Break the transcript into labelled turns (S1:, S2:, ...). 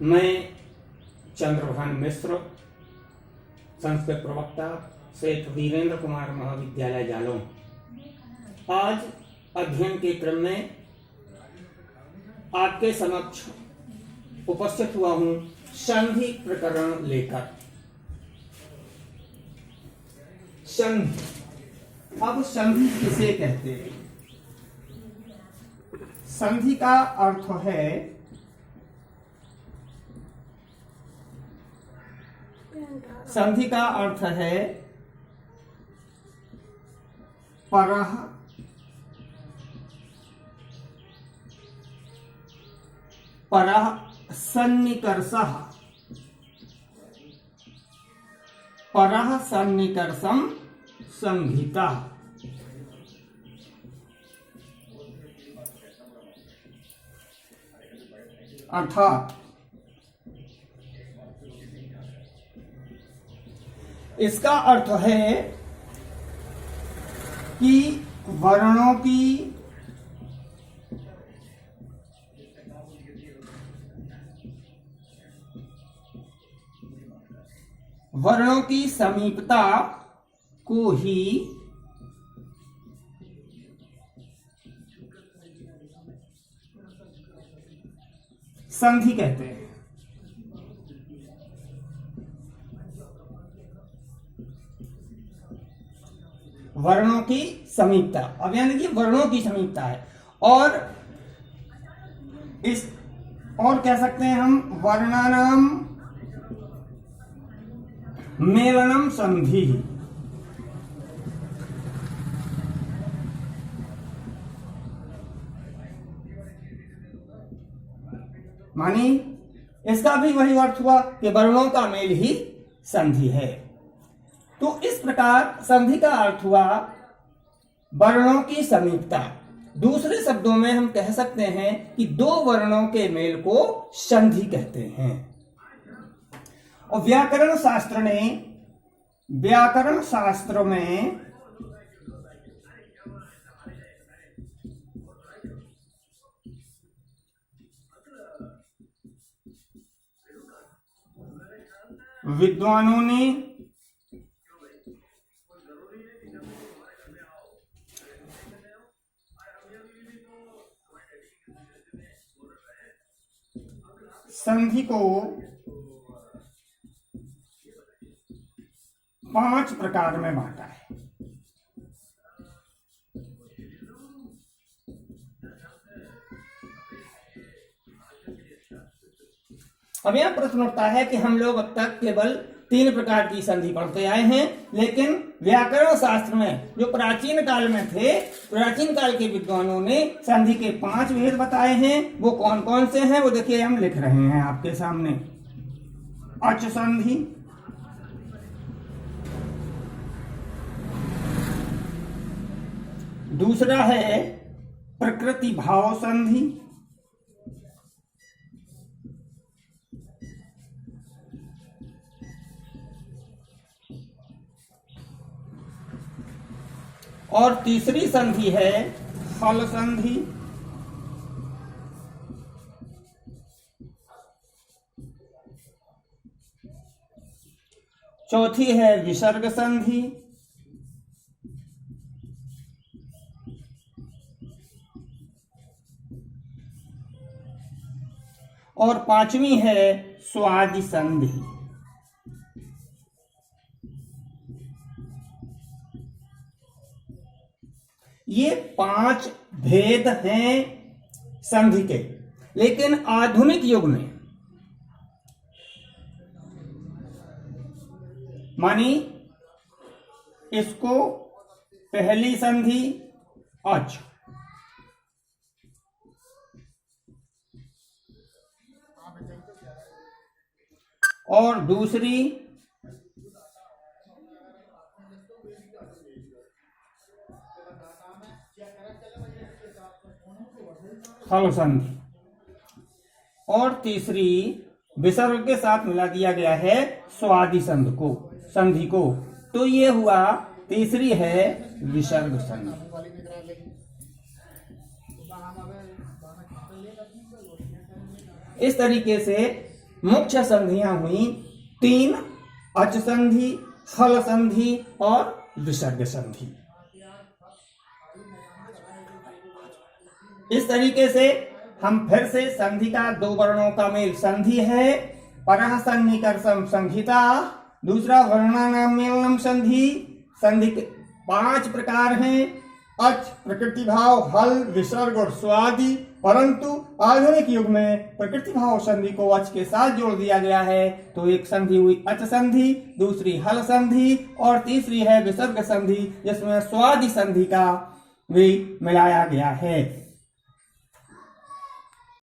S1: मैं चंद्रभान मिश्र, संस्कृत प्रवक्ता, सेठ वीरेंद्र कुमार महाविद्यालय जालौन, आज अध्ययन के क्रम में आपके समक्ष उपस्थित हुआ हूं संधि प्रकरण लेकर। संधि, अब संधि किसे कहते हैं? संधि का अर्थ है परः सन्निकर्षः, परः सन्निकर्षं संहिता। अर्थात इसका अर्थ है कि वर्णों की समीपता को ही संधि कहते हैं। वर्णों की समीपता, अब यानी कि वर्णों की समीपता है, और कह सकते हैं हम वर्णानाम मेलनम संधि। मानी इसका भी वही अर्थ हुआ कि वर्णों का मेल ही संधि है। तो इस प्रकार संधि का अर्थ हुआ वर्णों की समीपता। दूसरे शब्दों में हम कह सकते हैं कि दो वर्णों के मेल को संधि कहते हैं। और व्याकरण शास्त्र में विद्वानों ने संधि को 5 प्रकार में बांटा है। अब यह प्रश्न उठता है कि हम लोग अब तक केवल 3 प्रकार की संधि पढ़ते आए हैं, लेकिन व्याकरण शास्त्र में जो प्राचीन काल में थे, प्राचीन काल के विद्वानों ने संधि के 5 भेद बताए हैं। वो कौन कौन से हैं वो देखिए हम लिख रहे हैं आपके सामने। अच संधि, दूसरा है प्रकृति भाव संधि, और तीसरी संधि है हल संधि, चौथी है विसर्ग संधि, और 5वीं है स्वादि संधि। ये 5 भेद हैं संधि के। लेकिन आधुनिक युग में मानी इसको पहली संधि अच, और दूसरी हल संधि, और तीसरी विसर्ग के साथ मिला दिया गया है स्वादि संधि को। तो ये हुआ, तीसरी है विसर्ग संधि। इस तरीके से मुख्य संधियां हुई 3, अच संधि, हल संधि और विसर्ग संधि। इस तरीके से हम फिर से संधि का 2 वर्णों का मेल संधि है परः सन्निकर्षम संहिता, दूसरा वर्णानाम मेलनम संधि। संधि के 5 प्रकार हैं, अच, प्रकृति भाव, हल, विसर्ग और स्वादि। परंतु आधुनिक युग में प्रकृति भाव संधि को अच के साथ जोड़ दिया गया है, तो एक संधि हुई अच संधि, दूसरी हल संधि और तीसरी है विसर्ग संधि, जिसमें स्वादि संधि का भी मिलाया गया है।